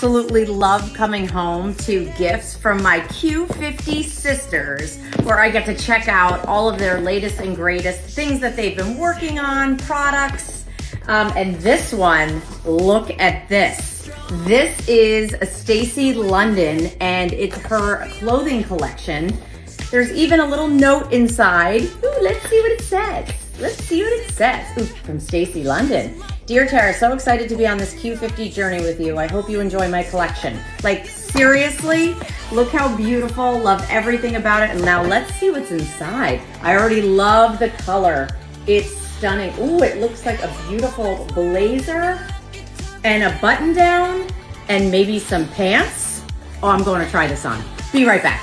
absolutely love coming home to gifts from my Q50 sisters, where I get to check out all of their latest and greatest things that they've been working on, products. And this one, look at this. This is a Stacy London, and it's her clothing collection. There's even a little note inside. Ooh, let's see what it says. Let's see what it says. Ooh, from Stacy London. Dear Tara, so excited to be on this Q50 journey with you. I hope you enjoy my collection. Like, seriously, look how beautiful. Love everything about it. And now let's see what's inside. I already love the color. It's stunning. Ooh, it looks like a beautiful blazer and a button down and maybe some pants. Oh, I'm going to try this on. Be right back.